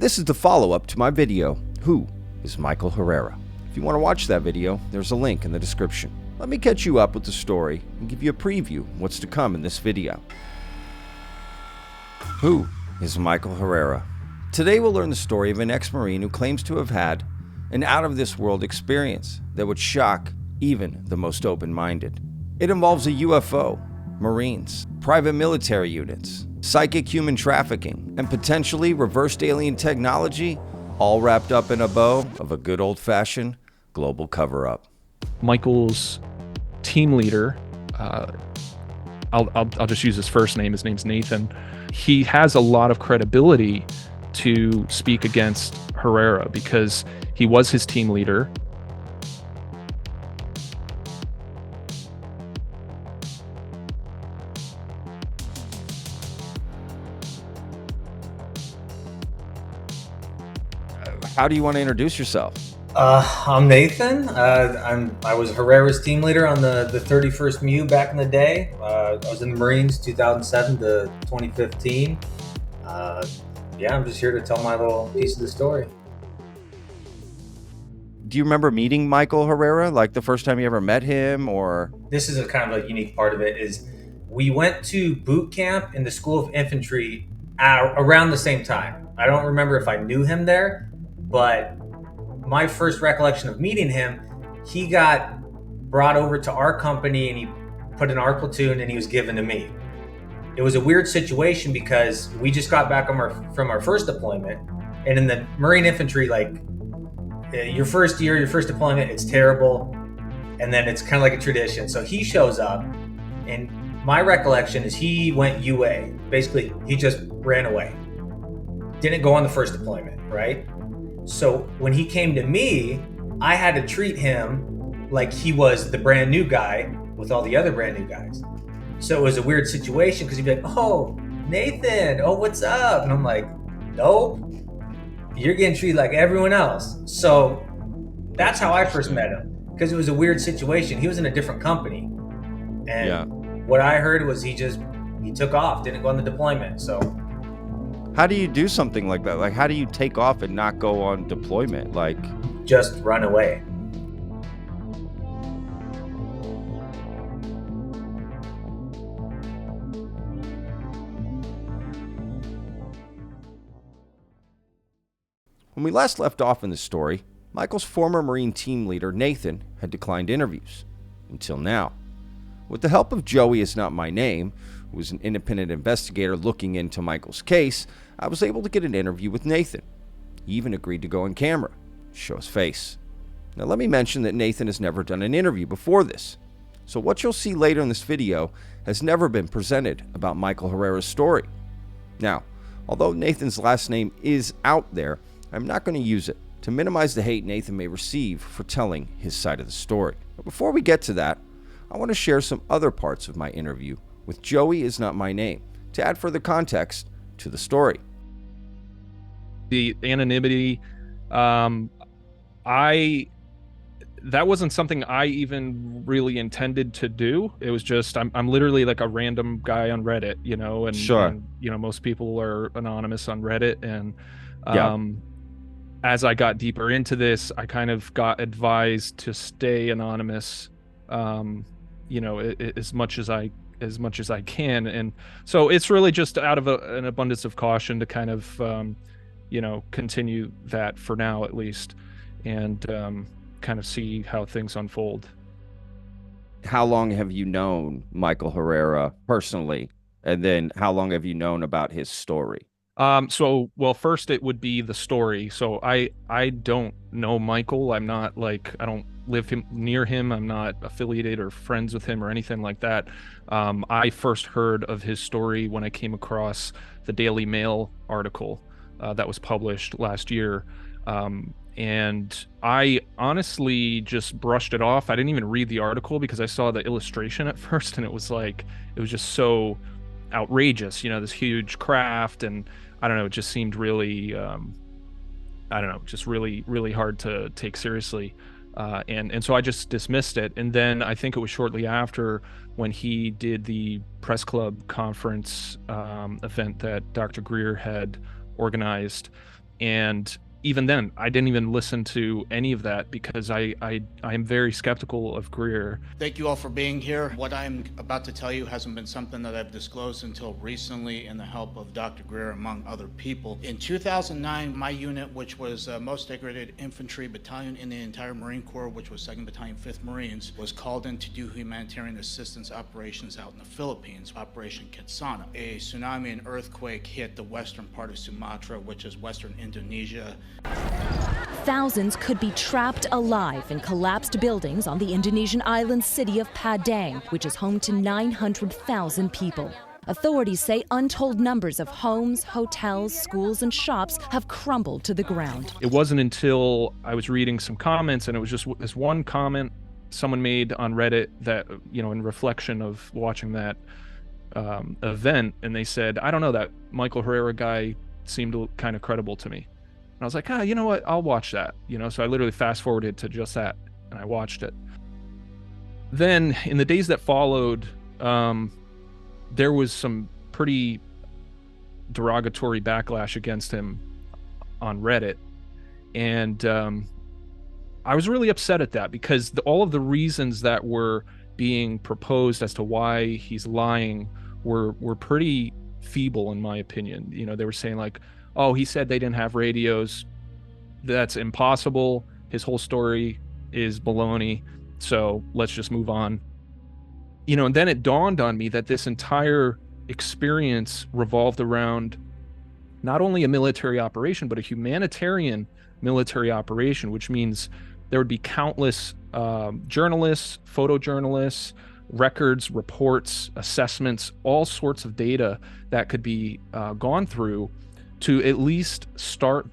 This is the follow-up to my video, Who is Michael Herrera? If you want to watch that video, there's a link in the description. Let me catch you up with the story and give you a preview of what's to come in this video. Who is Michael Herrera? Today we'll learn the story of an ex-Marine who claims to have had an out-of-this-world experience that would shock even the most open-minded. It involves a UFO, Marines, private military units, psychic human trafficking, and potentially reversed alien technology, all wrapped up in a bow of a good old-fashioned global cover-up. Michael's team leader, I'll just use his first name. His name's Nathan. He has a lot of credibility to speak against Herrera because he was his team leader. How do you want to introduce yourself? I'm Nathan. I was Herrera's team leader on the 31st MU back in the day. I was in the Marines 2007 to 2015. Yeah, I'm just here to tell my little piece of the story. Do you remember meeting Michael Herrera, like the first time you ever met him, or? This is a kind of a unique part of it is we went to boot camp in the School of Infantry around the same time. I don't remember if I knew him there, but my first recollection of meeting him, he got brought over to our company and he put in our platoon and he was given to me. It was a weird situation because we just got back from our first deployment, and in the Marine Infantry, like your first year, your first deployment, it's terrible, and then it's kind of like a tradition. So he shows up, and my recollection is he went UA. Basically, he just ran away. Didn't go on the first deployment, right? So when he came to me, I had to treat him like he was the brand new guy with all the other brand new guys. So it was a weird situation because he'd be like, "Oh, Nathan, oh, what's up?" And I'm like, "Nope, you're getting treated like everyone else." So that's how I first met him, because it was a weird situation. He was in a different company. And what I heard was he took off, didn't go on the deployment. So how do you do something like that? Like, how do you take off and not go on deployment? Like, just run away. When we last left off in the story, Michael's former Marine team leader, Nathan, had declined interviews. Until now. With the help of Joey Is Not My Name, who was an independent investigator looking into Michael's case, I was able to get an interview with Nathan. He even agreed to go on camera, show his face. Now let me mention that Nathan has never done an interview before this. So what you'll see later in this video has never been presented about Michael Herrera's story. Now, although Nathan's last name is out there, I'm not going to use it to minimize the hate Nathan may receive for telling his side of the story. But before we get to that, I want to share some other parts of my interview with Joey Is Not My Name to add further context to the story. The anonymity, that wasn't something I even really intended to do. It was just I'm literally like a random guy on Reddit, you know, and, sure. And you know, most people are anonymous on Reddit, and as I got deeper into this, I kind of got advised to stay anonymous, you know, as much as I can, and so it's really just out of an abundance of caution to kind of you know, continue that for now at least, and kind of see how things unfold. How long have you known Michael Herrera personally, and then how long have you known about his story? So, well, first it would be the story. So I don't know Michael. I'm not like, I don't live near him. I'm not affiliated or friends with him or anything like that. I first heard of his story when I came across the Daily Mail article that was published last year. And I honestly just brushed it off. I didn't even read the article because I saw the illustration at first, and it was just so outrageous, you know, this huge craft, and I don't know, it just seemed really just really hard to take seriously, and so I just dismissed it. And then I think it was shortly after when he did the press club conference event that Dr. Greer had organized, And even then, I didn't even listen to any of that because I am very skeptical of Greer. Thank you all for being here. What I'm about to tell you hasn't been something that I've disclosed until recently in the help of Dr. Greer, among other people. In 2009, my unit, which was most degraded infantry battalion in the entire Marine Corps, which was 2nd Battalion, 5th Marines, was called in to do humanitarian assistance operations out in the Philippines, Operation Kitsana. A tsunami and earthquake hit the western part of Sumatra, which is western Indonesia. Thousands could be trapped alive in collapsed buildings on the Indonesian island city of Padang, which is home to 900,000 people. Authorities say untold numbers of homes, hotels, schools, and shops have crumbled to the ground. It wasn't until I was reading some comments, and it was just this one comment someone made on Reddit that, in reflection of watching that event, and they said, I don't know, that Michael Herrera guy seemed kind of credible to me. And I was like, you know what, I'll watch that. So I literally fast forwarded to just that, and I watched it. Then in the days that followed, there was some pretty derogatory backlash against him on Reddit. And I was really upset at that because all of the reasons that were being proposed as to why he's lying were pretty feeble, in my opinion. They were saying like, oh, he said they didn't have radios. That's impossible. His whole story is baloney. So let's just move on. And then it dawned on me that this entire experience revolved around not only a military operation, but a humanitarian military operation, which means there would be countless journalists, photojournalists, records, reports, assessments, all sorts of data that could be gone through to at least start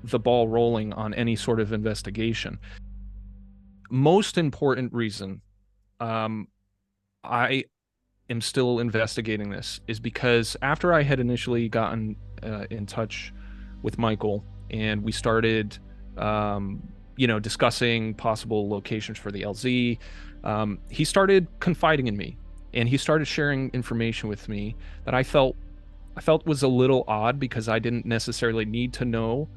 the ball rolling on any sort of investigation. Most important reason I am still investigating this is because after I had initially gotten in touch with Michael and we started discussing possible locations for the LZ, he started confiding in me, and he started sharing information with me that I felt was a little odd because I didn't necessarily need to know.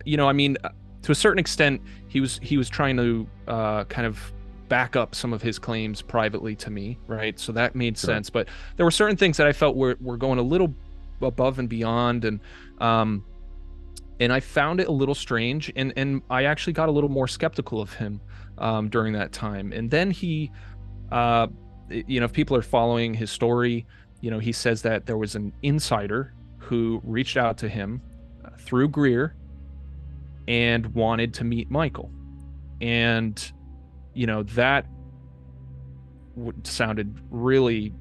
To a certain extent, he was trying to kind of back up some of his claims privately to me, right? So that made sense. But there were certain things that I felt were going a little above and beyond, and I found it a little strange, and I actually got a little more skeptical of him during that time. And then he, if people are following his story, he says that there was an insider who reached out to him through Greer and wanted to meet Michael. And, that sounded really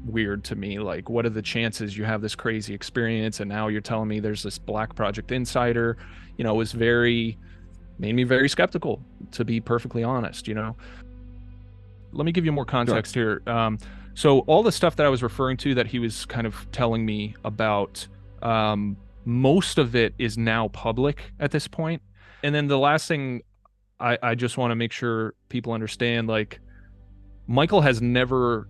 weird to me. Like, what are the chances you have this crazy experience and now you're telling me there's this Black Project insider? It made me very skeptical, to be perfectly honest. Let me give you more context here. So all the stuff that I was referring to that he was kind of telling me about, most of it is now public at this point. And then the last thing I just want to make sure people understand, like, Michael has never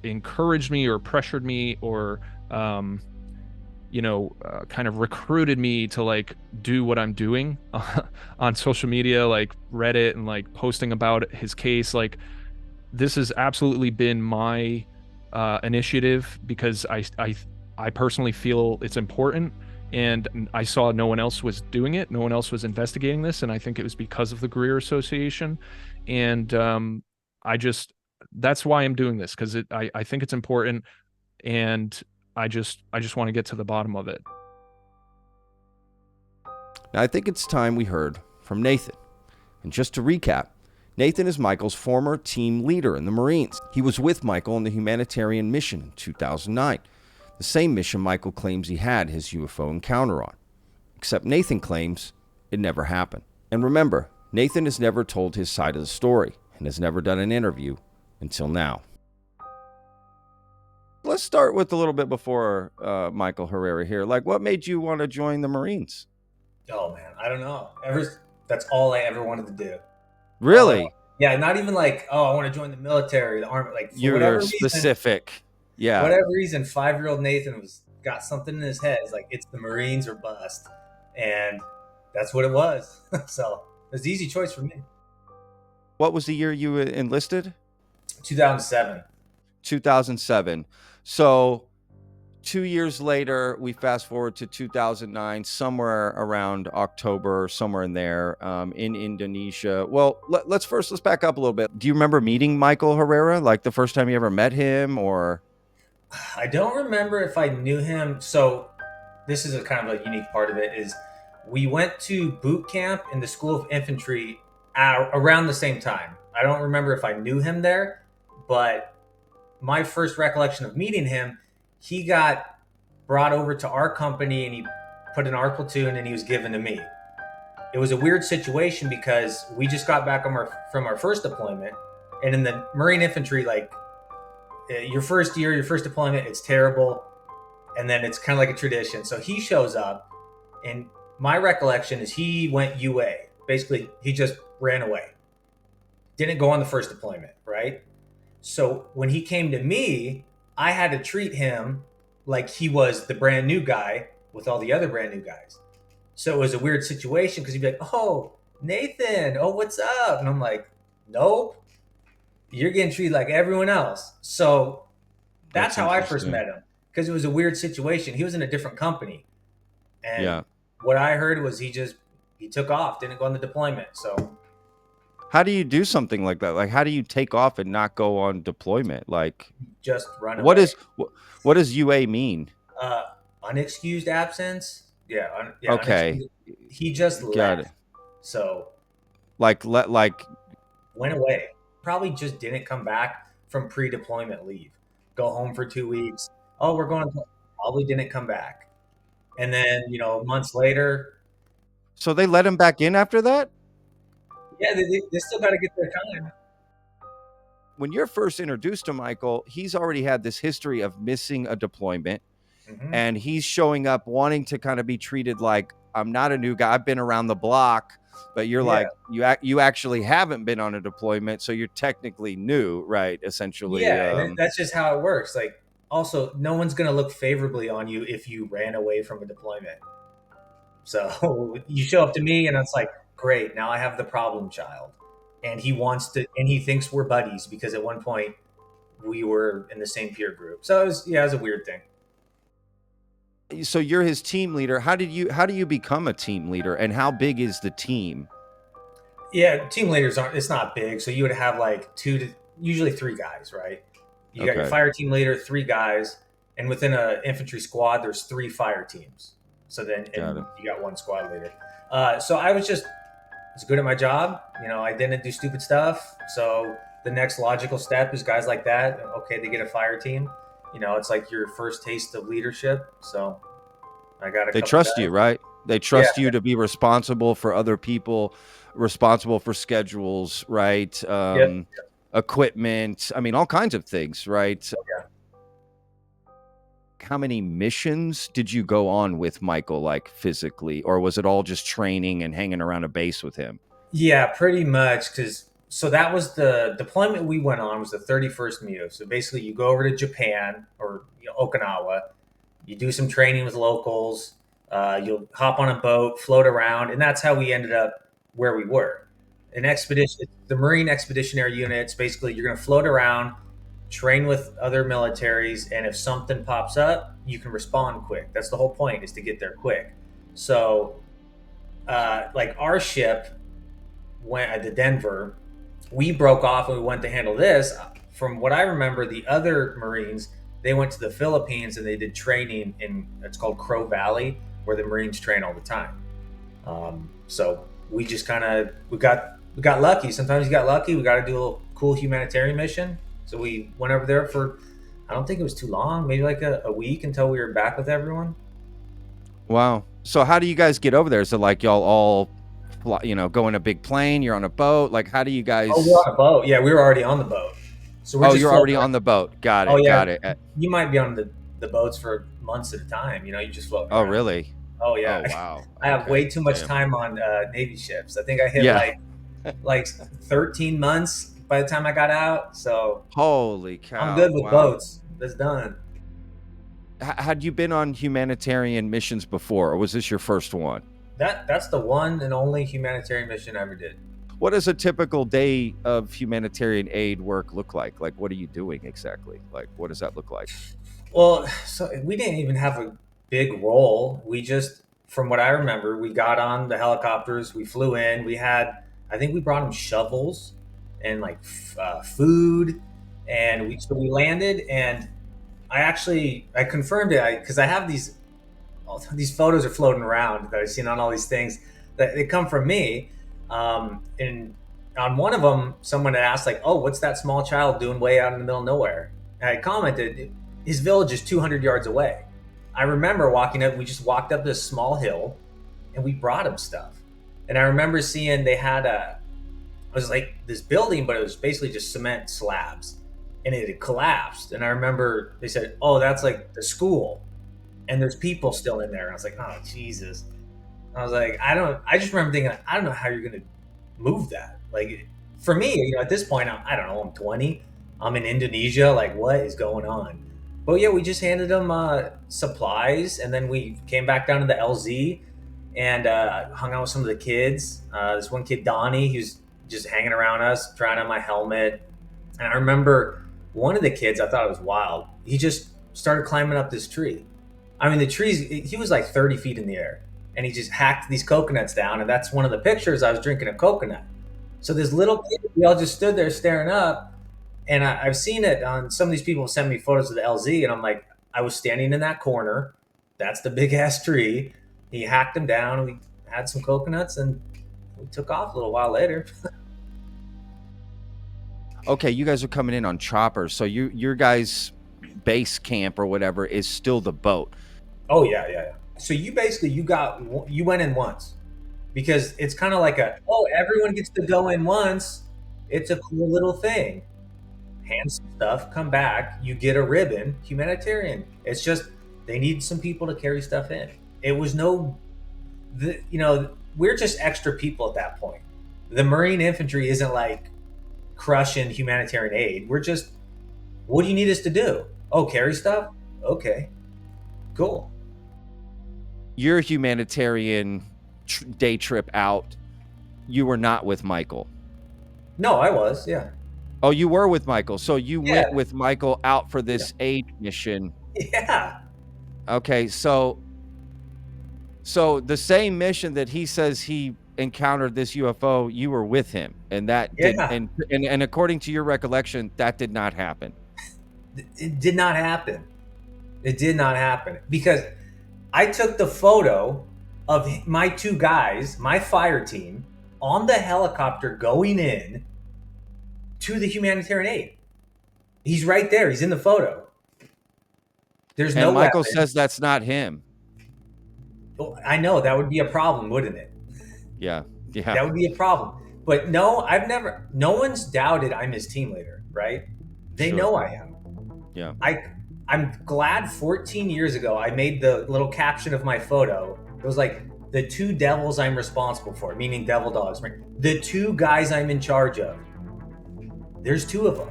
encouraged me or pressured me or kind of recruited me to do what I'm doing on social media, like Reddit, and posting about his case. This has absolutely been my initiative because I personally feel it's important, and I saw no one else was doing it. No one else was investigating this, and I think it was because of the Greer Association. And that's why I'm doing this, because I think it's important, and I just want to get to the bottom of it. Now, I think it's time we heard from Nathan. And just to recap, Nathan is Michael's former team leader in the Marines. He was with Michael on the humanitarian mission in 2009, the same mission Michael claims he had his UFO encounter on. Except Nathan claims it never happened. And remember, Nathan has never told his side of the story and has never done an interview until now. Let's start with a little bit before Michael Herrera here. What made you want to join the Marines? Oh man, I don't know. That's all I ever wanted to do. Really? Yeah, not even I want to join the military, the army. You're specific. Yeah. Whatever reason, 5-year-old Nathan was got something in his head. It's like, it's the Marines or bust. And that's what it was. So it was the easy choice for me. What was the year you enlisted? 2007. 2007. So 2 years later, we fast forward to 2009, somewhere around October, somewhere in there, in Indonesia. Well, let's back up a little bit. Do you remember meeting Michael Herrera, like the first time you ever met him, or? I don't remember if I knew him. So this is a kind of a unique part of it is we went to boot camp in the School of Infantry around the same time. I don't remember if I knew him there, but my first recollection of meeting him, he got brought over to our company and he put in our platoon and he was given to me. It was a weird situation because we just got back from our first deployment, and in the Marine Infantry, like your first year, your first deployment, it's terrible, and then it's kind of like a tradition. So he shows up, and my recollection is he went UA. Basically, he just ran away. Didn't go on the first deployment, right? So when he came to me, I had to treat him like he was the brand new guy with all the other brand new guys. So it was a weird situation because he'd be like, "Oh, Nathan, oh, what's up?" And I'm like, "Nope, you're getting treated like everyone else." So that's how I first met him, because it was a weird situation. He was in a different company. And what I heard was he took off, didn't go on the deployment. So how do you do something like that? Like, how do you take off and not go on deployment? Like, just run away. What does UA mean? Unexcused absence. Yeah. Okay. He just left. Got it. So like went away. Probably just didn't come back from pre-deployment leave. Go home for 2 weeks. Oh, we're going to, probably didn't come back. And then, months later. So they let him back in after that? Yeah, they still got to get their time. When you're first introduced to Michael, he's already had this history of missing a deployment. Mm-hmm. And he's showing up wanting to kind of be treated like, I'm not a new guy. I've been around the block. But you're like, you actually haven't been on a deployment, so you're technically new, right? Essentially. Yeah, and that's just how it works. Like, also, no one's going to look favorably on you if you ran away from a deployment. So you show up to me and it's like, great, now I have the problem child. And he wants to, and he thinks we're buddies because at one point we were in the same peer group. So it was a weird thing. So you're his team leader. How do you become a team leader, and how big is the team? Yeah, team leaders it's not big. So you would have like usually 3 guys, right? You got your fire team leader, 3 guys, and within an infantry squad, there's 3 fire teams. So then you got 1 squad leader. So I was good at my job. I didn't do stupid stuff. So the next logical step is guys like that. Okay, they get a fire team. It's like your first taste of leadership. So I got They trust you, right? They trust you to be responsible for other people, responsible for schedules, right? Equipment. I mean, all kinds of things, right? Yeah. How many missions did you go on with Michael, like physically, or was it all just training and hanging around a base with him? Yeah, pretty much. So that was the deployment we went on, was the 31st MU. So basically you go over to Japan or Okinawa, you do some training with locals, you'll hop on a boat, float around, and that's how we ended up where we were. An expedition, the Marine Expeditionary Units, basically you're going to float around, train with other militaries, and if something pops up, you can respond quick. That's the whole point, is to get there quick. So like our ship went at the Denver, we broke off and we went to handle this. From what I remember, the other Marines, they went to the Philippines and they did training it's called Crow Valley, where the Marines train all the time. So we just we got lucky. Sometimes you got lucky. We got to do a little cool humanitarian mission. So we went over there for, I don't think it was too long, maybe like a week until we were back with everyone. Wow. So how do you guys get over there? Is it like y'all all, go in a big plane? You're on a boat? Like, how do you guys? Oh, we're on a boat. Yeah, we were already on the boat. So you're already on the boat. Got it. Oh, yeah. Got it. You might be on the boats for months at a time. You just float around. Oh, really? Oh, yeah. Oh, wow. I have way too much time on Navy ships. I think I hit like 13 months by the time I got out. So holy cow. I'm good with boats. That's done. had you been on humanitarian missions before, or was this your first one? That's the one and only humanitarian mission I ever did. What does a typical day of humanitarian aid work look like? Like, what are you doing exactly? Like, what does that look like? Well, so we didn't even have a big role. We just, from what I remember, we got on the helicopters, we flew in, I think we brought them shovels and like food, and we landed, and I confirmed it because I have these photos are floating around that I've seen on all these things that they come from me. And on one of them, someone had asked like, "Oh, what's that small child doing way out in the middle of nowhere?" And I commented, "His village is 200 yards away." I remember walking up. We just walked up this small hill, and we brought him stuff. And I remember seeing it was like this building, but it was basically just cement slabs, and it had collapsed. And I remember they said, "Oh, that's like the school." And there's people still in there. And I was like, oh, Jesus. I was like, I just remember thinking, I don't know how you're going to move that. Like, for me, at this point, I don't know, I'm 20. I'm in Indonesia. Like, what is going on? But yeah, we just handed them supplies. And then we came back down to the LZ and hung out with some of the kids. This one kid, Donnie, he was just hanging around us, trying on my helmet. And I remember one of the kids, I thought it was wild. He just started climbing up this tree. I mean, the trees, he was like 30 feet in the air, and he just hacked these coconuts down. And that's one of the pictures. I was drinking a coconut. So this little kid, we all just stood there staring up. And I've seen it on some of these people send me photos of the LZ. And I'm like, I was standing in that corner. That's the big ass tree. He hacked them down. And we had some coconuts and we took off a little while later. Okay, you guys are coming in on choppers. So your guys' base camp or whatever is still the boat. Oh yeah. So you went in once, because it's kind of like everyone gets to go in once. It's a cool little thing. Hand some stuff, come back, you get a ribbon, humanitarian. It's just they need some people to carry stuff in. It was we're just extra people at that point. The Marine infantry isn't like crushing humanitarian aid. We're just, what do you need us to do? Oh, carry stuff? Okay, cool. Your humanitarian day trip out, you were not with Michael. No, I was, yeah. Oh, you were with Michael. So you went with Michael out for this aid mission. Yeah. Okay, so the same mission that he says he encountered this UFO, you were with him, and that did, and according to your recollection, that did not happen. It did not happen. It did not happen because I took the photo of my two guys, my fire team, on the helicopter going in to the humanitarian aid. He's right there. He's in the photo. There's no Michael weapon. says that's not him. Well, I know that would be a problem, wouldn't it? Yeah. That would be a problem. But no one's doubted I'm his team leader, right? They know I am. Yeah. I'm glad 14 years ago I made the little caption of my photo. It was like, the two devils I'm responsible for, meaning devil dogs. Right? The two guys I'm in charge of. There's two of them.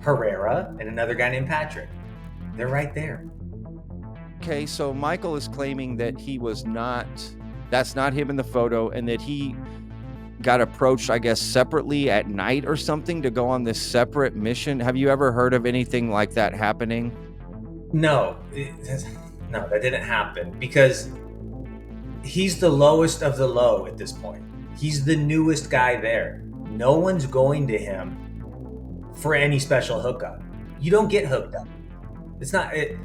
Herrera and another guy named Patrick. They're right there. Okay, so Michael is claiming that that's not him in the photo, and that he got approached, I guess, separately at night or something to go on this separate mission. Have you ever heard of anything like that happening? No, that didn't happen because he's the lowest of the low at this point. He's the newest guy there. No one's going to him for any special hookup. You don't get hooked up. It's not it,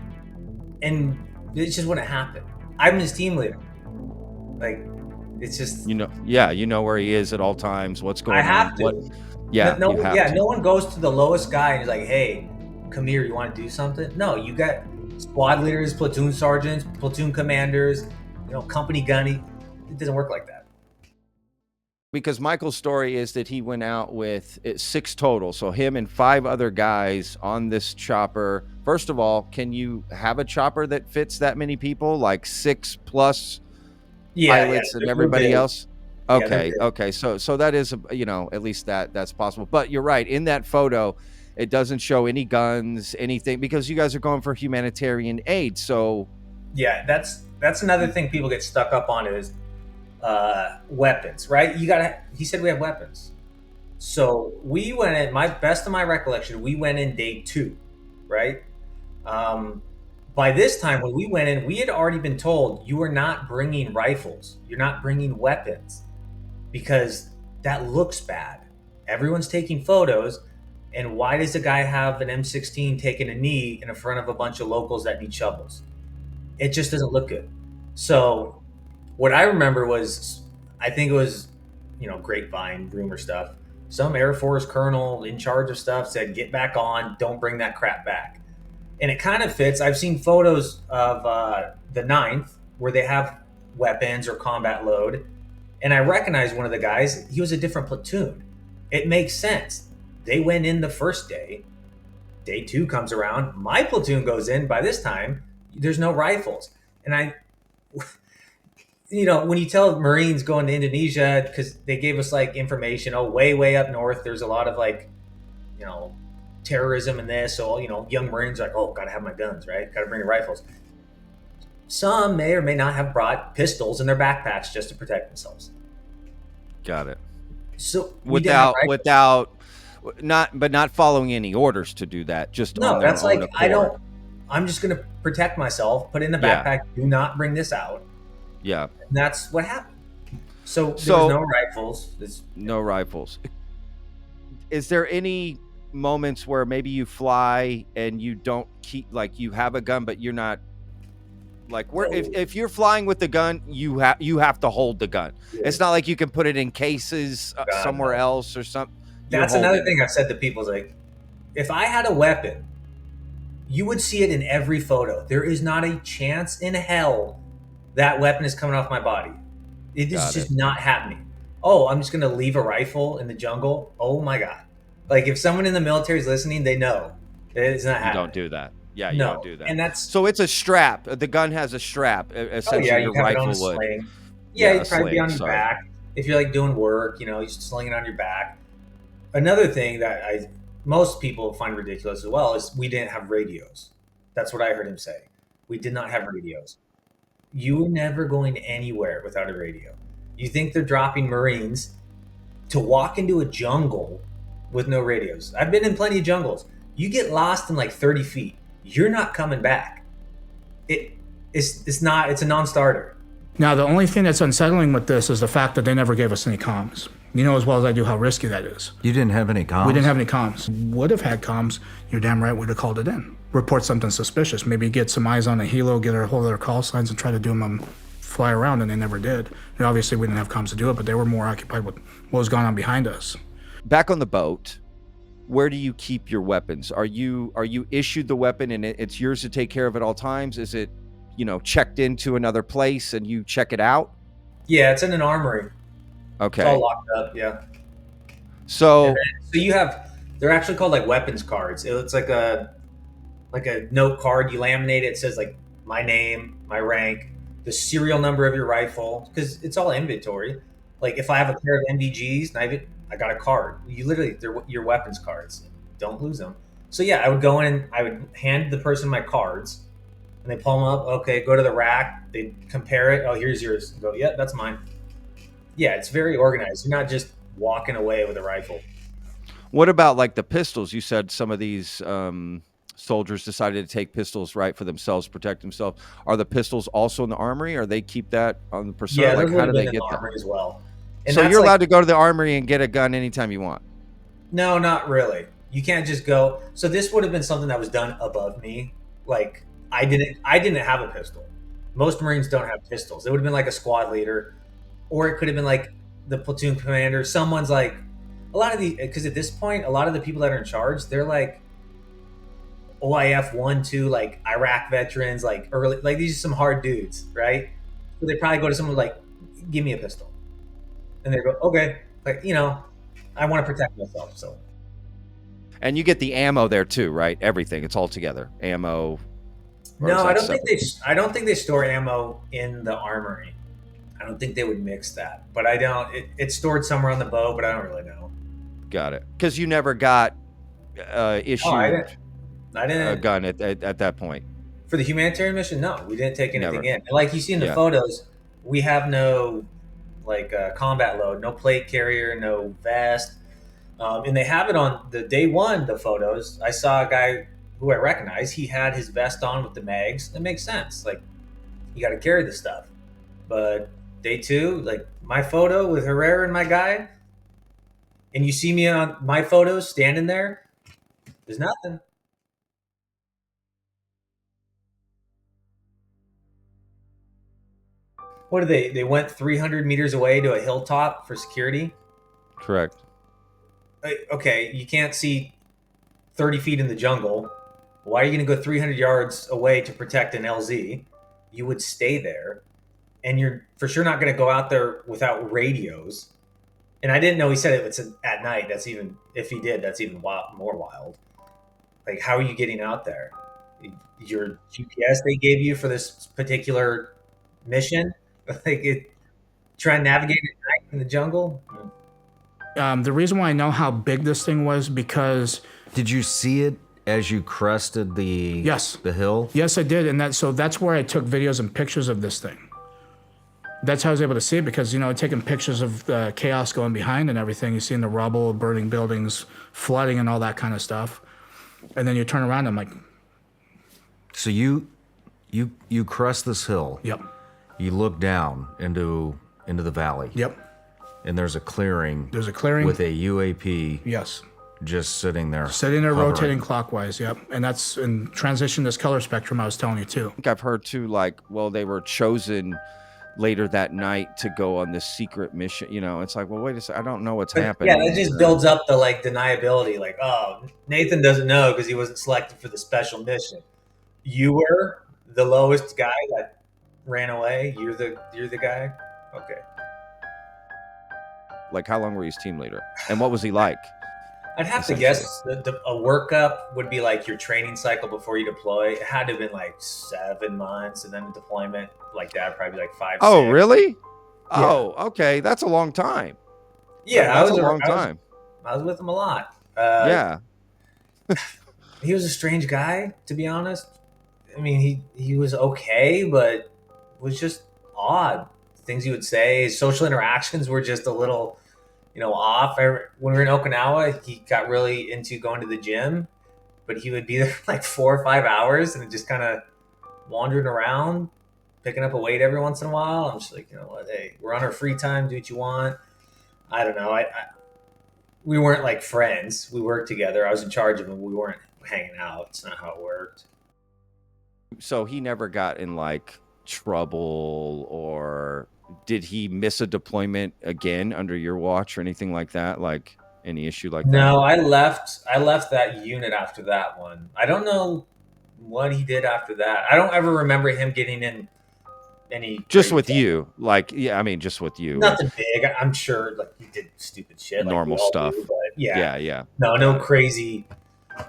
and it just wouldn't happen. I'm his team leader. Like, it's just you know where he is at all times. What's going on? I have to. No one goes to the lowest guy and is like, "Hey, come here. You want to do something?" No, you got squad leaders, platoon sergeants, platoon commanders, company gunny. It doesn't work like that. Because Michael's story is that he went out with 6 total. So him and 5 other guys on this chopper. First of all, can you have a chopper that fits that many people? Like 6 plus pilots and everybody else? Okay. So that is, at least that's possible. But you're right. In that photo, It doesn't show any guns, anything, because you guys are going for humanitarian aid. So Yeah, that's another thing people get stuck up on is weapons, right? He said we have weapons. So we went in, best of my recollection, we went in day 2, right? By this time, when we went in, we had already been told you are not bringing rifles. You're not bringing weapons because that looks bad. Everyone's taking photos. And why does a guy have an M16 taking a knee in front of a bunch of locals that need shovels? It just doesn't look good. So what I remember was, I think it was, grapevine, rumor stuff. Some Air Force colonel in charge of stuff said, get back on, don't bring that crap back. And it kind of fits. I've seen photos of the 9th where they have weapons or combat load. And I recognize one of the guys, he was a different platoon. It makes sense. They went in the first day. Day 2 comes around. My platoon goes in. By this time, there's no rifles. And when you tell Marines going to Indonesia, because they gave us like information, way up north, there's a lot of terrorism in this. So, young Marines are like, gotta have my guns, right? Gotta bring the rifles. Some may or may not have brought pistols in their backpacks just to protect themselves. got it. So not following any orders to do that. Just no, on their that's own like accord. I'm just gonna protect myself. Put it in the backpack. Do not bring this out. Yeah, And that's what happened. So there was no rifles. No rifles. Is there any moments where maybe you fly and you don't keep, like, you have a gun but you're not, like, if you're flying with the gun, you have to hold the gun. Yeah. It's not like you can put it in cases somewhere else or something. That's another thing I've said to people is like, if I had a weapon, you would see it in every photo. There is not a chance in hell that weapon is coming off my body. It is just not happening. Oh, I'm just going to leave a rifle in the jungle. Oh my God. Like, if someone in the military is listening, they know it's not happening. You don't do that. Yeah, you don't do that. And so it's a strap. The gun has a strap. Essentially, your rifle would. Sling. Yeah, you'd probably be on your back. If you're like doing work, you just sling it on your back. Another thing that most people find ridiculous as well is we didn't have radios. That's what I heard him say. We did not have radios. You were never going anywhere without a radio. You think they're dropping Marines to walk into a jungle with no radios? I've been in plenty of jungles. You get lost in like 30 feet. You're not coming back. It's a non-starter. Now, the only thing that's unsettling with this is the fact that they never gave us any comms. You know as well as I do how risky that is. You didn't have any comms? We didn't have any comms. Would have had comms, you're damn right we'd have called it in. Report something suspicious. Maybe get some eyes on a helo, get a hold of their call signs and try to do them fly around, and they never did. And obviously we didn't have comms to do it, but they were more occupied with what was going on behind us. Back on the boat, where do you keep your weapons? Are you issued the weapon and it's yours to take care of at all times? Is it, checked into another place and you check it out? Yeah, it's in an armory. Okay. It's all locked up, yeah. So they're actually called like weapons cards. It's like a note card. You laminate it. It says like my name, my rank, the serial number of your rifle, because it's all inventory. Like if I have a pair of MVGs, I got a card. They're your weapons cards. Don't lose them. So yeah, I would go in and I would hand the person my cards, and they pull them up. Okay, go to the rack. They compare it. Oh, here's yours. Go, yeah, that's mine. Yeah, it's very organized. You're not just walking away with a rifle. What about like the pistols? You said some of these soldiers decided to take pistols, right, for themselves, protect themselves. Are the pistols also in the armory, or they keep that on the person? Yeah, like, how do they get that? Armory as well. And so you're allowed to go to the armory and get a gun anytime you want? No, not really. You can't just go. So this would have been something that was done above me. Like I didn't have a pistol. Most Marines don't have pistols. It would have been like a squad leader, or it could have been like the platoon commander. Someone's like, because at this point, a lot of the people that are in charge, they're like OIF 1, 2, like Iraq veterans, like early, like these are some hard dudes, right? So they probably go to someone like, give me a pistol. And they go, okay, like, I want to protect myself. So. And you get the ammo there too, right? Everything, it's all together. Ammo. No, I don't think they store ammo in the armory. I don't think they would mix that, but it's stored somewhere on the boat, but I don't really know. Got it. Because you never got issued I a didn't. gun at that point. For the humanitarian mission, no, we didn't take anything Never. in. And like you see in the Yeah. photos, we have no like combat load, no plate carrier, no vest, and they have it on the day one. The photos, I saw a guy who I recognize. He had his vest on with the mags. That makes sense. Like you got to carry the stuff. But day two, like my photo with Herrera and my guy, and you see me on my photos standing there. There's nothing. What did they? They went 300 meters away to a hilltop for security. Correct. Okay, you can't see 30 feet in the jungle. Why are you going to go 300 yards away to protect an LZ? You would stay there, and you're for sure not going to go out there without radios. And I didn't know he said it was at night. That's even if he did, that's even more wild. Like, how are you getting out there? Your GPS they gave you for this particular mission, try and navigate at night in the jungle. The reason why I know how big this thing was because Did you see it as you crested the Yes. the hill? yes, I did, and that's where I took videos and pictures of this thing. That's how I was able to see it because taking pictures of the chaos going behind and everything. You see in the rubble, burning buildings, flooding, and all that kind of stuff, and then you turn around. I'm like, So you crest this hill. yep, You look down into the valley. yep. And there's a clearing. There's a clearing with a UAP yes. just sitting there. Sitting there, hovering. rotating clockwise. Yep, and that's in transition. This color spectrum I was telling you too. I think I've heard too, like, well, they were chosen later that night to go on this secret mission. It's like, well, wait a second, I don't know what's happening. Yeah, that just builds up the deniability. Like, oh, Nathan doesn't know because he wasn't selected for the special mission. You were the lowest guy that ran away. You're the guy. Okay. Like, how long were you his team leader, and what was he like? I'd have to guess a workup would be like your training cycle before you deploy. It had to have been like 7 months, and then a deployment like that probably like 5. Oh, 6. really? Yeah. Oh, okay, that's a long time. Yeah, That's a long time. I was with him a lot. Yeah. He was a strange guy, to be honest. I mean, he was okay, but was just odd. Things he would say, his social interactions were just a little, off. When we were in Okinawa, he got really into going to the gym, but he would be there for like 4 or 5 hours and just kind of wandering around, picking up a weight every once in a while. I'm just like, you know what? Hey, we're on our free time. Do what you want. I don't know. We weren't like friends. We worked together. I was in charge of him. We weren't hanging out. It's not how it worked. So he never got in like trouble, or did he miss a deployment again under your watch or anything like that? Like any issue like that? No, I left that unit after that one. I don't know what he did after that. I don't ever remember him getting in any Just crazy with stuff. you. Like, yeah, I mean, just with you. Nothing big. I'm sure like he did stupid shit. Like Normal we all stuff. do, but yeah. Yeah. No crazy.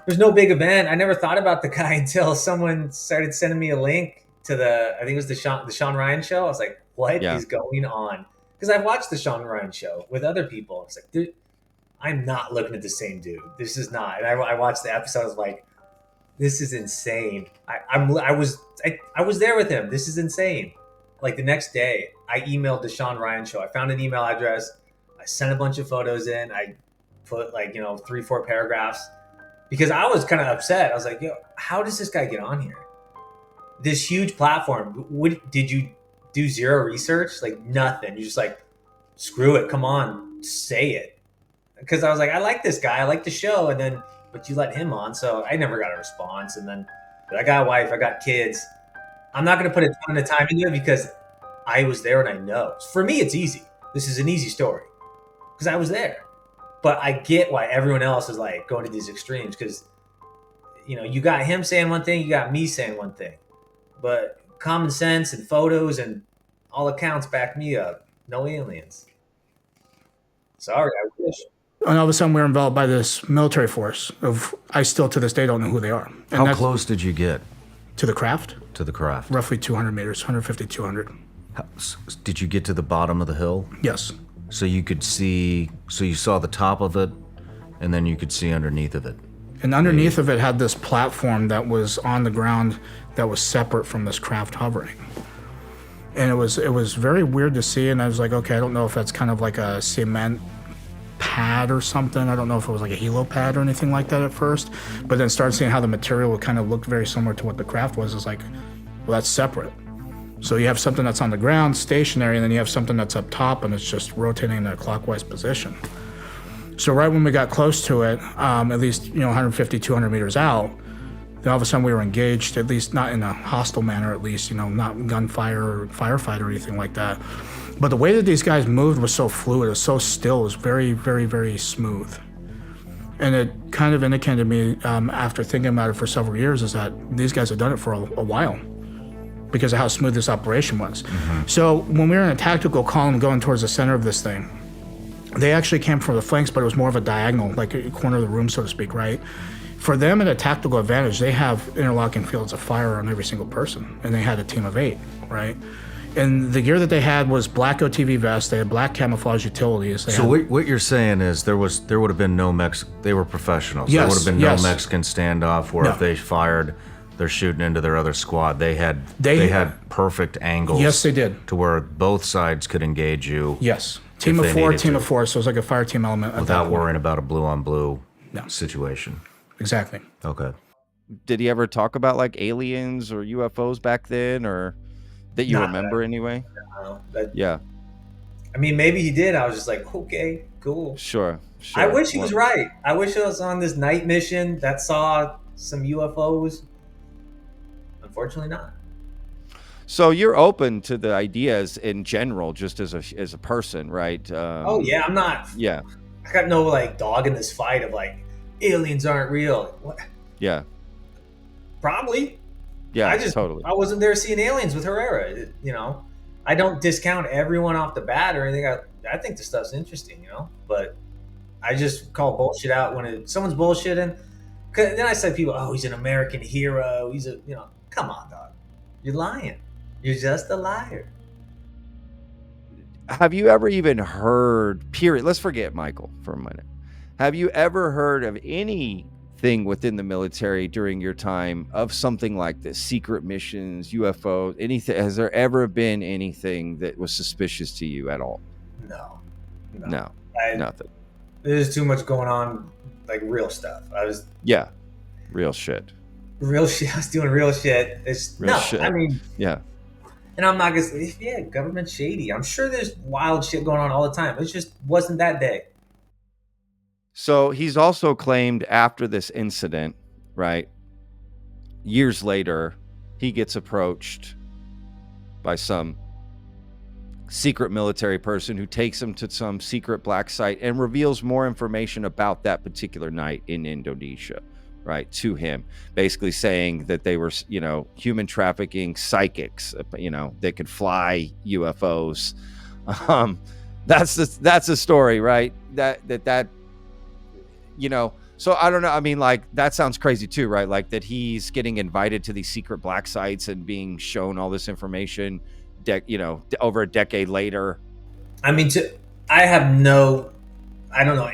There's no big event. I never thought about the guy until someone started sending me a link to I think it was the Sean Ryan show. I was like, what is going on? Because I've watched the Sean Ryan show with other people. It's like, dude, I'm not looking at the same dude. This is not. And I watched the episode. I was like, this is insane. I was there with him. This is insane. Like the next day, I emailed the Sean Ryan show. I found an email address. I sent a bunch of photos in. I put 3-4 paragraphs because I was kind of upset. I was like, yo, how does this guy get on here? This huge platform. Did you do zero research? Like nothing. You're just like, screw it. Come on, say it. Because I was like, I like this guy. I like the show. But you let him on. So I never got a response. And then I got a wife. I got kids. I'm not going to put a ton of time into it because I was there and I know. For me, it's easy. This is an easy story because I was there. But I get why everyone else is like going to these extremes because, you got him saying one thing, you got me saying one thing. But common sense and photos and all accounts back me up. No aliens. Sorry, I wish. And all of a sudden, we're enveloped by this military force I still to this day don't know who they are. And How that's close did you get to the craft? to the craft? Roughly 200 meters, 150, 200. Did you get to the bottom of the hill? Yes. So you could see, so you saw the top of it, and then you could see underneath of it. And underneath of it had this platform that was on the ground that was separate from this craft hovering. And it was very weird to see, and I was like, okay, I don't know if that's kind of like a cement pad or something. I don't know if it was like a helo pad or anything like that at first, but then started seeing how the material would kind of look very similar to what the craft was. It's like, well, that's separate. So you have something that's on the ground, stationary, and then you have something that's up top, and it's just rotating in a clockwise position. So right when we got close to it, at least 150, 200 meters out, then all of a sudden we were engaged, at least not in a hostile manner, at least, not gunfire or firefight or anything like that. But the way that these guys moved was so fluid, it was so still, it was very, very, very smooth. And it kind of indicated to me, after thinking about it for several years, is that these guys had done it for a while because of how smooth this operation was. Mm-hmm. So when we were in a tactical column going towards the center of this thing, they actually came from the flanks, but it was more of a diagonal, like a corner of the room, so to speak, right? For them, at a tactical advantage, they have interlocking fields of fire on every single person, and they had a team of 8, right? And the gear that they had was black OTV vests, they had black camouflage utilities. So what you're saying is there would have been no they were professionals. Yes, there would have been yes. no Mexican standoff where if they fired, they're shooting into their other squad. They had perfect angles. Yes, they did. To where both sides could engage you. Yes. Team of 4, so it was like a fire team element. Without worrying about a blue-on-blue situation. Exactly. Okay. Did he ever talk about like aliens or UFOs back then, or that you remember anyway? No, yeah. I mean, maybe he did. I was just like, okay, cool. Sure. I wish he was right. I wish I was on this night mission that saw some UFOs. Unfortunately not. So you're open to the ideas in general, just as a person, right? Oh yeah, I'm not. Yeah. I got no like dog in this fight of like aliens aren't real. What? Yeah. Probably. Yeah, totally. I wasn't there seeing aliens with Herrera. I don't discount everyone off the bat or anything. I think this stuff's interesting, but I just call bullshit out when someone's bullshitting. Cause then I say people, oh, he's an American hero. He's come on, dog. You're lying. You're just a liar. Have you ever even heard, period, let's forget Michael for a minute. Have you ever heard of anything within the military during your time of something like this? Secret missions, UFOs, anything? Has there ever been anything that was suspicious to you at all? No. Nothing. There's too much going on, like real stuff. Yeah, real shit. Real shit. I was doing real shit. Shit. I mean, yeah. And I'm not gonna say, yeah, government shady. I'm sure there's wild shit going on all the time. It just wasn't that day. So he's also claimed after this incident, right? Years later, he gets approached by some secret military person who takes him to some secret black site and reveals more information about that particular night in Indonesia, right, to him, basically saying that they were, human trafficking psychics, they could fly UFOs. That's the story, right? That so I don't know. I mean, like, that sounds crazy too, right? Like that he's getting invited to these secret black sites and being shown all this information, over a decade later. I mean, I don't know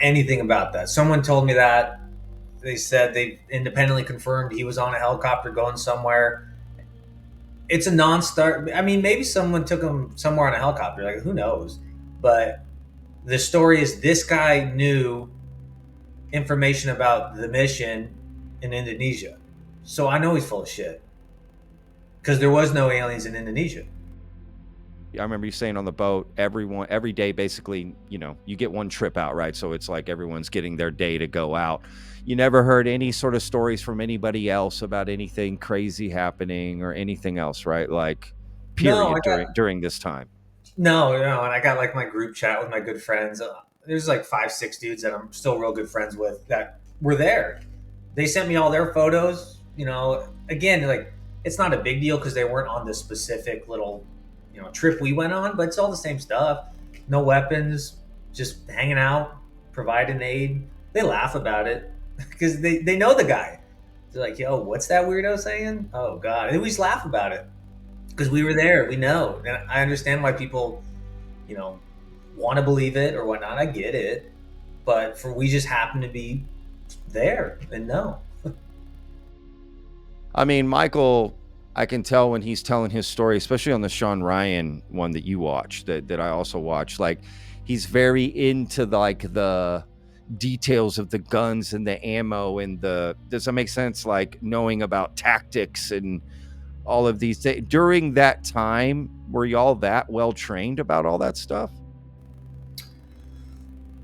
anything about that. Someone told me that. They said they independently confirmed he was on a helicopter going somewhere. It's a non-start. I mean, maybe someone took him somewhere on a helicopter. Like, who knows? But the story is this guy knew information about the mission in Indonesia. So I know he's full of shit. Because there was no aliens in Indonesia. I remember you saying on the boat, every day, basically, you get one trip out, right? So it's like everyone's getting their day to go out. You never heard any sort of stories from anybody else about anything crazy happening or anything else, right? Like, period, during this time. No, and I got like my group chat with my good friends. There's like 5-6 dudes that I'm still real good friends with that were there. They sent me all their photos. Again, like, it's not a big deal because they weren't on the specific little trip we went on, but it's all the same stuff. No weapons, just hanging out, providing aid. They laugh about it because they know the guy. They're like, yo, what's that weirdo saying? Oh God. And we just laugh about it because we were there. We know. And I understand why people, want to believe it or whatnot. I get it. But we just happen to be there and know. I mean, Michael, I can tell when he's telling his story, especially on the Sean Ryan one that you watched, that I also watched, like he's very into the details of the guns and the ammo and does that make sense? Like knowing about tactics and all of these things. During that time, were y'all that well trained about all that stuff?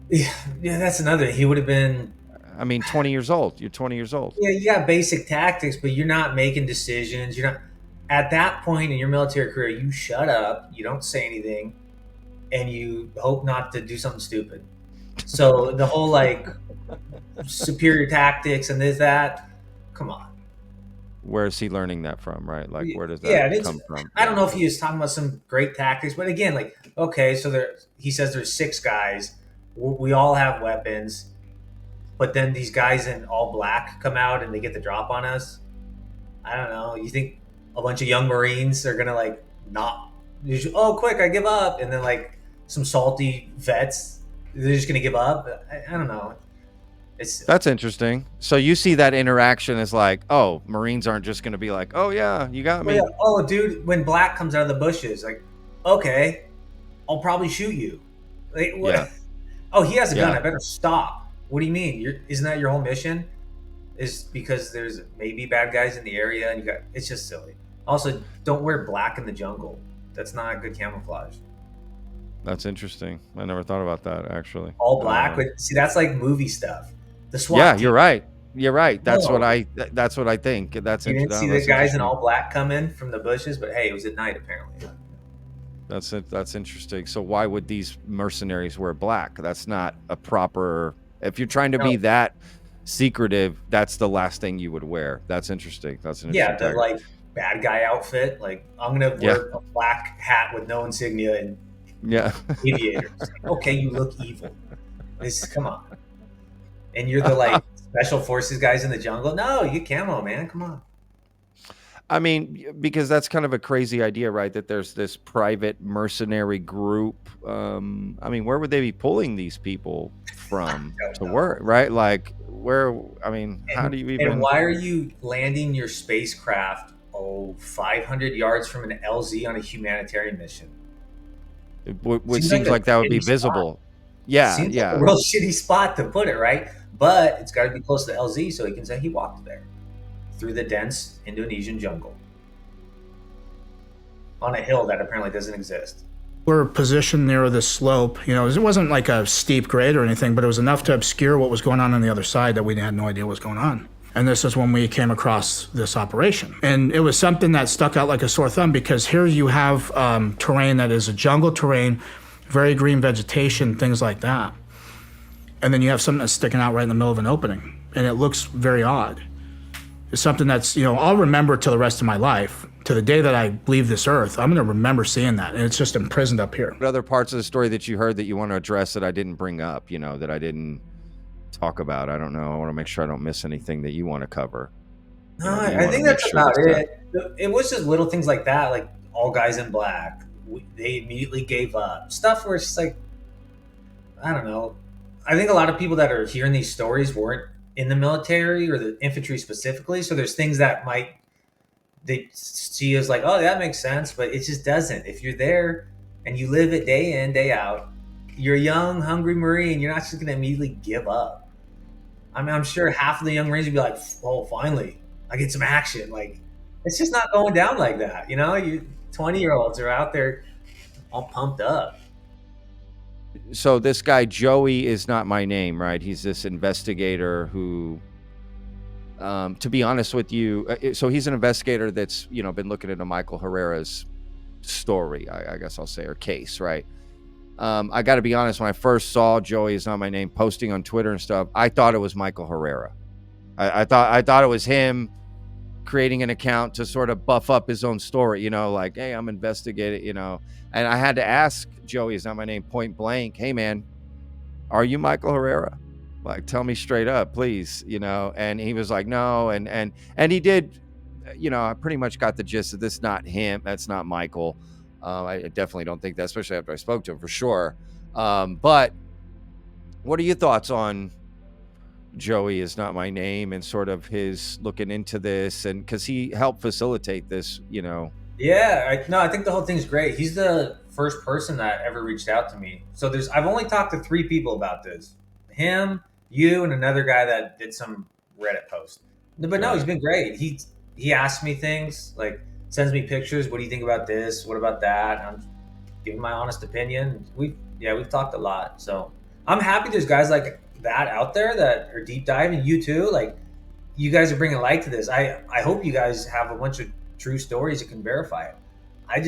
Yeah, that's another. He would have been. I mean, 20 years old. You're 20 years old. Yeah, you got basic tactics, but you're not making decisions. You're not at that point in your military career. You shut up. You don't say anything, and you hope not to do something stupid. So the whole like superior tactics and that. Come on. Where is he learning that from, right? Like, where does that come from? I don't know if he was talking about some great tactics, but again, like, okay, so he says there's 6 guys. We all have weapons, but then these guys in all black come out and they get the drop on us. I don't know. You think a bunch of young Marines are going to, like, not, oh, quick, I give up. And then, like, some salty vets, they're just going to give up. I don't know. That's interesting. So you see that interaction as like, oh, Marines aren't just going to be like, oh yeah, you got me. Yeah. Oh, dude, when black comes out of the bushes, like, okay, I'll probably shoot you. Like, what? Yeah. Oh, he has a gun. I better stop. What do you mean? Isn't that your whole mission? Is because there's maybe bad guys in the area and it's just silly. Also, don't wear black in the jungle. That's not good camouflage. That's interesting. I never thought about that actually. All black, but see, that's like movie stuff. The SWAT. Yeah, you're right. You're right. That's what I think. That's you didn't see the guys in all black come in from the bushes, but hey, it was at night apparently. That's it. That's interesting. So why would these mercenaries wear black? That's not a proper. If you're trying to be that secretive, that's the last thing you would wear. That's interesting. That's an interesting the like bad guy outfit. Like I'm gonna wear a black hat with no insignia and aviators. Okay, you look evil. Come on. And you're the like special forces guys in the jungle. No, you camo, man. Come on. I mean, because that's kind of a crazy idea, right? That there's this private mercenary group. I mean, where would they be pulling these people from to work, right? Like, where? I mean, how do you even? And why are you landing your spacecraft 500 yards from an LZ on a humanitarian mission? It seems like that would be visible. Spot. Yeah, seems like a real shitty spot to put it, right? But it's got to be close to LZ so he can say he walked there through the dense Indonesian jungle on a hill that apparently doesn't exist. We're positioned near the slope. You know, it wasn't like a steep grade or anything, but it was enough to obscure what was going on the other side that we had no idea what was going on. And this is when we came across this operation. And it was something that stuck out like a sore thumb because here you have terrain that is a jungle terrain, very green vegetation, things like that. And then you have something that's sticking out right in the middle of an opening. And it looks very odd. It's something that's, I'll remember till the rest of my life. To the day that I leave this earth, I'm going to remember seeing that. And it's just imprisoned up here. What other parts of the story that you heard that you want to address that I didn't bring up, that I didn't talk about? I don't know. I want to make sure I don't miss anything that you want to cover. No, I think that's about it. It was just little things like that, like all guys in black. They immediately gave up. Stuff where it's just like, I don't know. I think a lot of people that are hearing these stories weren't in the military or the infantry specifically. So there's things that they see as like, oh, that makes sense, but it just doesn't. If you're there and you live it day in, day out, you're a young, hungry Marine, you're not just going to immediately give up. I mean, I'm sure half of the young Marines would be like, oh, finally, I get some action. Like, it's just not going down like that. You 20-year-olds are out there all pumped up. So this guy, Joey, is not my name, right? He's this investigator who, to be honest with you, so he's an investigator that's, been looking into Michael Herrera's story, I guess I'll say, or case, right? I got to be honest, when I first saw Joey is not my name posting on Twitter and stuff, I thought it was Michael Herrera. I thought it was him creating an account to sort of buff up his own story, like, hey, I'm investigating, and I had to ask Joey is not my name point blank, hey man, are you Michael Herrera? Like, tell me straight up, please, and he was like, no. And he did, I pretty much got the gist that this is not him. That's not Michael. I definitely don't think that, especially after I spoke to him for sure. But what are your thoughts on, Joey is not my name and sort of his looking into this, and because he helped facilitate this, Yeah, I think the whole thing's great. He's the first person that ever reached out to me. So I've only talked to 3 people about this: him, you, and another guy that did some Reddit post. But no, Got he's it. been great. He asks me things, like sends me pictures. What do you think about this? What about that? And I'm giving my honest opinion. We've talked a lot. So I'm happy there's guys like that out there that are deep diving. You too, like you guys are bringing light to this. I hope you guys have a bunch of true stories that can verify it. I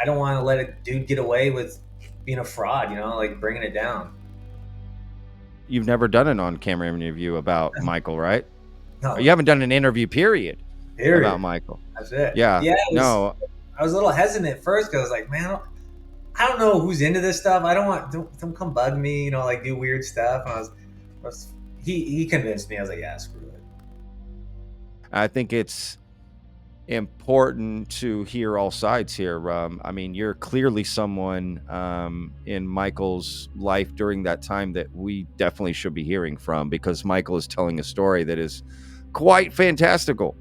don't want to let a dude get away with being a fraud, like bringing it down. You've never done an on-camera interview about Michael, right? No, Or you haven't done an interview period period. about Michael. That's it. Yeah. No. I was a little hesitant at first because I was like, man, I don't know who's into this stuff. I don't want don't come bug me, like do weird stuff. And he convinced me. I was like, yeah, screw it. I think it's important to hear all sides here. I mean, you're clearly someone in Michael's life during that time that we definitely should be hearing from, because Michael is telling a story that is quite fantastical,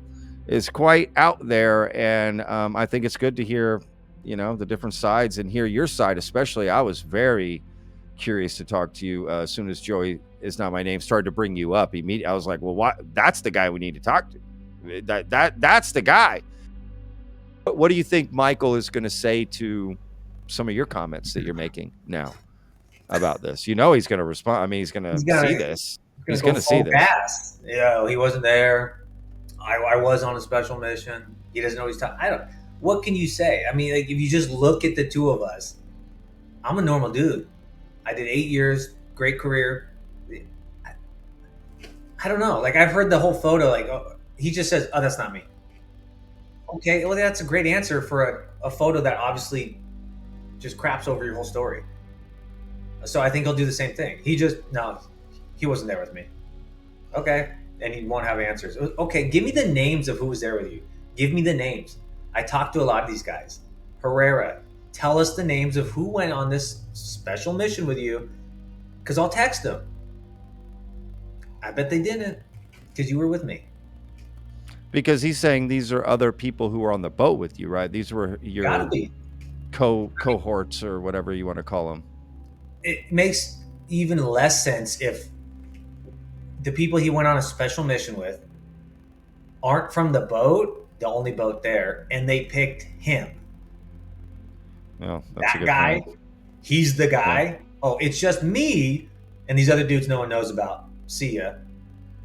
is quite out there, and I think it's good to hear, the different sides and hear your side. Especially, I was very curious to talk to you as soon as Joey is not my name started to bring you up. Immediately, I was like, well, what? That's the guy we need to talk to. That's the guy. What do you think Michael is going to say to some of your comments that you're making now about this? He's going to respond. I mean, he's going to see this. He's going to see this. Fast. Yeah, he wasn't there. I was on a special mission. He doesn't know what he's talking. What can you say? I mean, like, if you just look at the two of us, I'm a normal dude. I did 8 years, great career. I don't know. Like, I've heard the whole photo. Like, he just says, "Oh, that's not me." Okay, well, that's a great answer for a photo that obviously just craps over your whole story. So I think he'll do the same thing. He wasn't there with me. Okay, and he won't have answers. Okay, give me the names of who was there with you. Give me the names. I talked to a lot of these guys. Herrera, tell us the names of who went on this special mission with you, because I'll text them. I bet they didn't, because you were with me. Because he's saying these are other people who were on the boat with you, right? These were your cohorts or whatever you want to call them. It makes even less sense if the people he went on a special mission with aren't from the boat, the only boat there, and they picked him. Well, that's that guy, point. He's the guy. Yeah. Oh, it's just me and these other dudes no one knows about. See ya.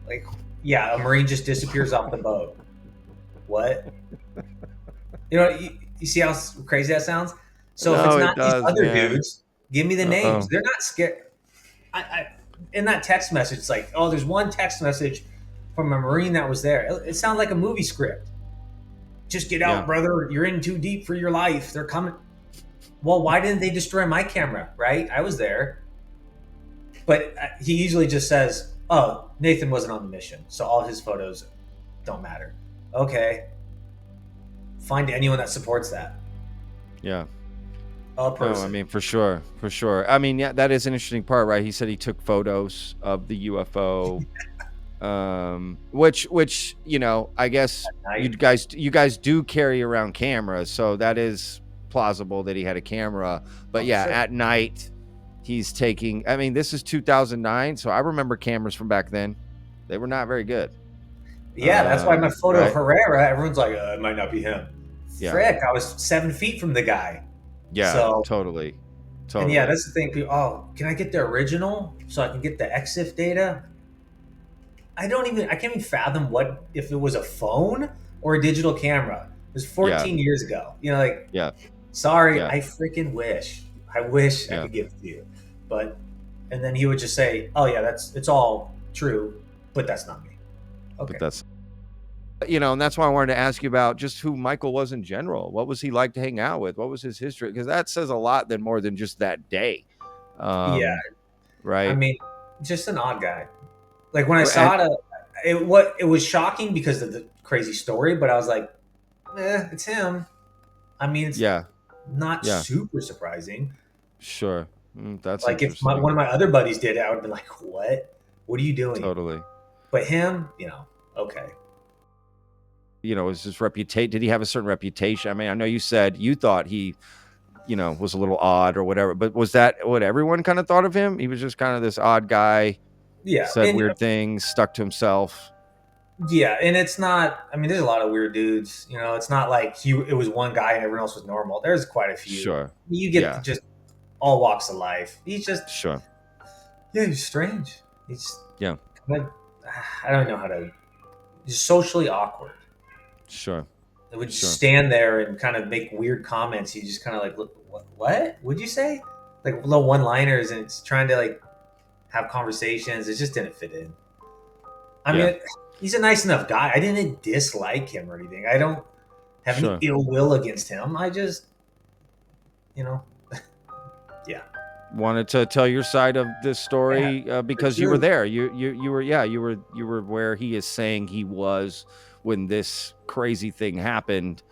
Like, yeah, a Marine just disappears off the boat. What? You see how crazy that sounds? So if it's not these other dudes, give me the names. They're not scared. I in that text message, it's like, oh, there's one text message from a Marine that was there. It sounds like a movie script. Just get out, brother. You're in too deep for your life. They're coming. Well, why didn't they destroy my camera, right? I was there. But he usually just says, oh, Nathan wasn't on the mission, so all his photos don't matter. Okay. Find anyone that supports that. Yeah. A person. No, I mean, for sure. I mean, yeah, that is an interesting part, right? He said he took photos of the UFO, which I guess you guys do carry around cameras, so that is plausible that he had a camera. But sure. At night, he's taking. I mean, this is 2009, so I remember cameras from back then. They were not very good. Yeah, that's why my photo of Herrera, everyone's like, it might not be him. Yeah. Frick, I was 7 feet from the guy. Yeah, so, totally. And yeah, that's the thing. Oh, can I get the original so I can get the EXIF data? I can't even fathom what if it was a phone or a digital camera. It was 14 years ago. Sorry, I freaking wish. I wish I could give it to you. And then he would just say, oh yeah, it's all true, but that's not me. Okay. But that's, and that's why I wanted to ask you about just who Michael was in general. What was he like to hang out with? What was his history? Because that says a lot more than just that day. Right. I mean, just an odd guy. Like when I saw it was shocking because of the crazy story, but I was like, it's him. I mean, it's not super surprising. Sure. That's like if one of my other buddies did it, I would have been like, what? What are you doing? Totally. But him, okay. Is his reputation? Did he have a certain reputation? I mean, I know you said you thought he, was a little odd or whatever, but was that what everyone kind of thought of him? He was just kind of this odd guy, Yeah, said and weird things, stuck to himself. yeah, and it's not. I mean, there's a lot of weird dudes. It's not like it was one guy and everyone else was normal. There's quite a few. Sure. You get just all walks of life. He's just Sure. Yeah, he's strange. He's Yeah. I don't know how to. He's socially awkward. Sure. They would just stand there and kind of make weird comments. You just kind of like, look, what would you say? Like little one-liners, and it's trying to like have conversations. It just didn't fit in. I mean, he's a nice enough guy. I didn't dislike him or anything. I don't have any ill will against him. I just, yeah. Wanted to tell your side of this story because you were there. You were where he is saying he was when this crazy thing happened.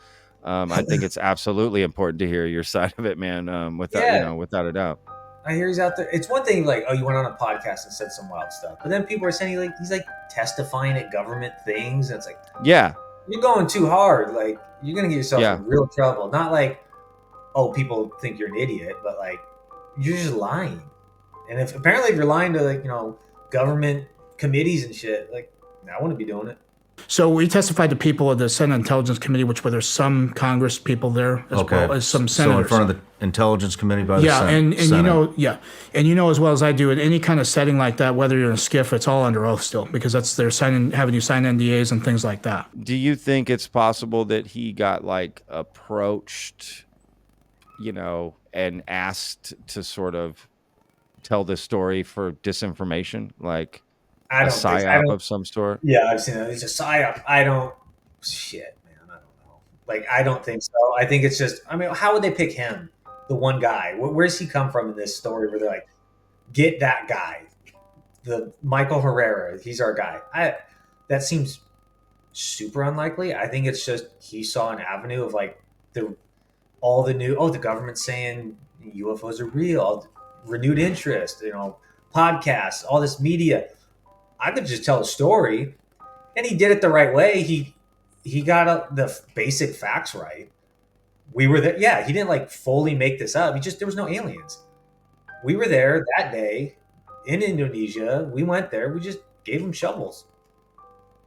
I think it's absolutely important to hear your side of it, man. Without a doubt. I hear he's out there. It's one thing like, oh, you went on a podcast and said some wild stuff, but then people are saying he's like testifying at government things, and it's like, yeah, you're going too hard. Like you're gonna get yourself in real trouble. Not like, oh, people think you're an idiot, but like you're just lying. And if you're lying to like government committees and shit, like I wouldn't be doing it. So we testified to people of the Senate Intelligence Committee, which were there some Congress people there as well as some senators. So in front of the Intelligence Committee by the Senate. And as well as I do, in any kind of setting like that, whether you're in a SCIF, it's all under oath still, because they're having you sign NDAs and things like that. Do you think it's possible that he got like approached, and asked to sort of tell this story for disinformation, like a psyop of some sort? Yeah, I've seen it. It's a psyop. Shit, man, I don't know. Like, I don't think so. I think it's just, how would they pick him? The one guy. Where's he come from in this story where they're like, get that guy. The Michael Herrera, he's our guy. That seems super unlikely. I think it's just he saw an avenue of like the government's saying UFOs are real, renewed interest, podcasts, all this media. I could just tell a story, and he did it the right way. He got the basic facts right. We were there. Yeah, he didn't like fully make this up. There was no aliens. We were there that day in Indonesia. We went there. We just gave them shovels.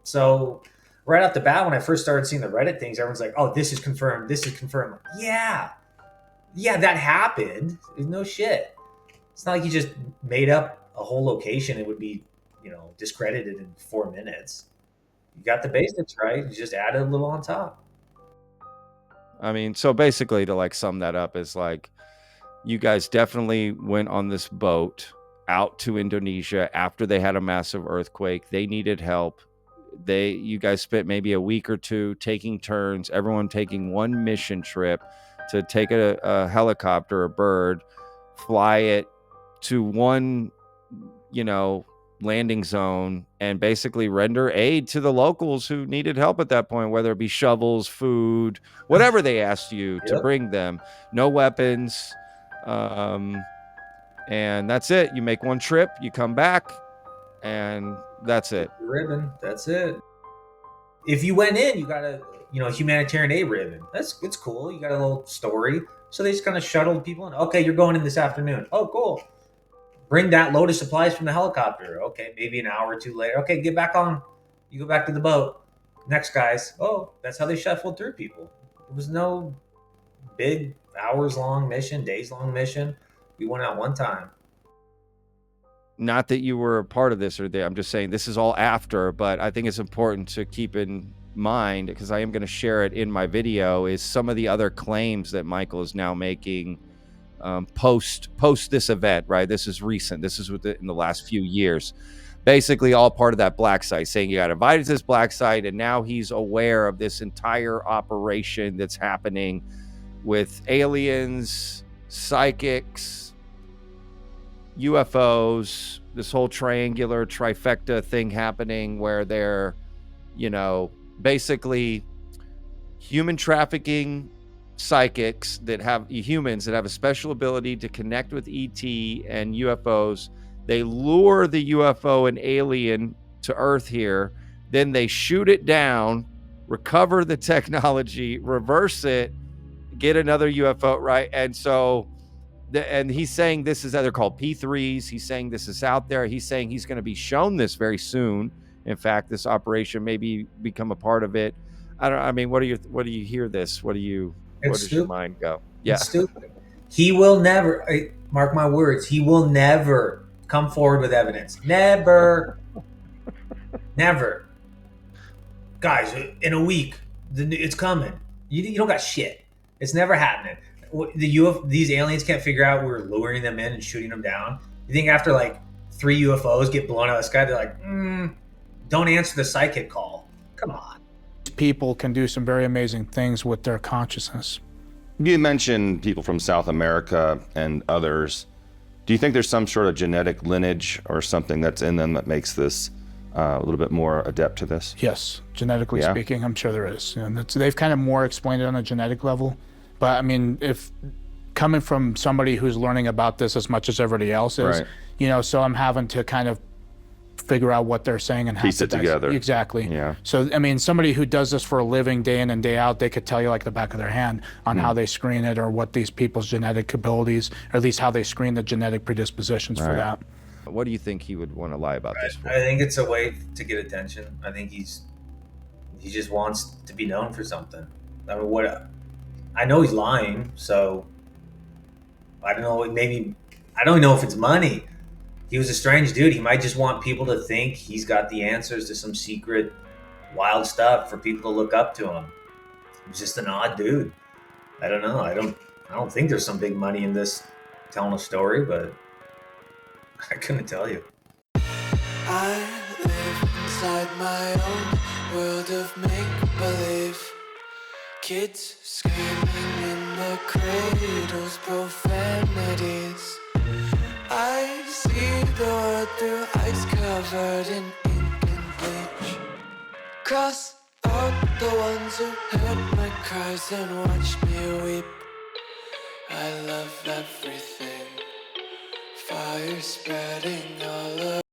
So right off the bat, when I first started seeing the Reddit things, everyone's like, "Oh, this is confirmed. This is confirmed." Yeah, that happened. There's no shit. It's not like he just made up a whole location. It would be discredited in 4 minutes. You got the basics right. You just added a little on top. So basically, to like sum that up, is like you guys definitely went on this boat out to Indonesia after they had a massive earthquake. They needed help. You guys spent maybe a week or two taking turns, everyone taking one mission trip to take a helicopter, a bird, fly it to one, landing zone, and basically render aid to the locals who needed help at that point, whether it be shovels, food, whatever they asked you to bring them. No weapons. And that's it. You make one trip, you come back, and that's it. Ribbon. That's it. If you went in, you got a humanitarian aid ribbon. It's cool. You got a little story. So they just kind of shuttled people in. Okay, you're going in this afternoon. Oh, cool. Bring that load of supplies from the helicopter. Okay, maybe an hour or two later. Okay, get back on. You go back to the boat. Next guys. Oh, that's how they shuffled through people. There was no big hours-long mission, days-long mission. We went out one time. Not that you were a part of this or that. I'm just saying this is all after, but I think it's important to keep in mind, because I am going to share it in my video, is some of the other claims that Michael is now making post this event, right? This is recent. This is in the last few years. Basically all part of that black site, saying you got invited to this black site, and now he's aware of this entire operation that's happening with aliens, psychics, UFOs, this whole triangular trifecta thing happening where they're, basically human trafficking psychics humans that have a special ability to connect with ET and UFOs. They lure the UFO and alien to Earth here. Then they shoot it down, recover the technology, reverse it, get another UFO, right? And so, and he's saying this is, they're called P3s. He's saying this is out there. He's saying he's going to be shown this very soon. In fact, this operation maybe become a part of it. I mean, what do you hear this? Where does your mind go? Yeah. It's stupid. He will never, mark my words, he will never come forward with evidence. Never. Never. Guys, in a week, it's coming. You don't got shit. It's never happening. These aliens can't figure out we're luring them in and shooting them down. You think after like 3 UFOs get blown out of the sky, they're like, don't answer the psychic call. Come on. People can do some very amazing things with their consciousness. You mentioned people from South America and others. Do you think there's some sort of genetic lineage or something that's in them that makes this a little bit more adept to this? Yes, genetically speaking, I'm sure there is. And they've kind of more explained it on a genetic level. But I mean, if coming from somebody who's learning about this as much as everybody else is, right. So I'm having to kind of figure out what they're saying and piece it together. Exactly. Yeah. So, I mean, somebody who does this for a living day in and day out, they could tell you like the back of their hand on how they screen it or what these people's genetic abilities, or at least how they screen the genetic predispositions for that. What do you think he would want to lie about this for? I think it's a way to get attention. I think he just wants to be known for something. I mean, I know he's lying, so I don't know. Maybe I don't know if it's money. He was a strange dude. He might just want people to think he's got the answers to some secret, wild stuff for people to look up to him. He's just an odd dude. I don't know. I don't think there's some big money in this telling a story, but I couldn't tell you. I live inside my own world of make-believe. Kids screaming in the cradles, profanities. I see the world through ice covered in ink and bleach. Cross out the ones who heard my cries and watched me weep. I love everything. Fire spreading all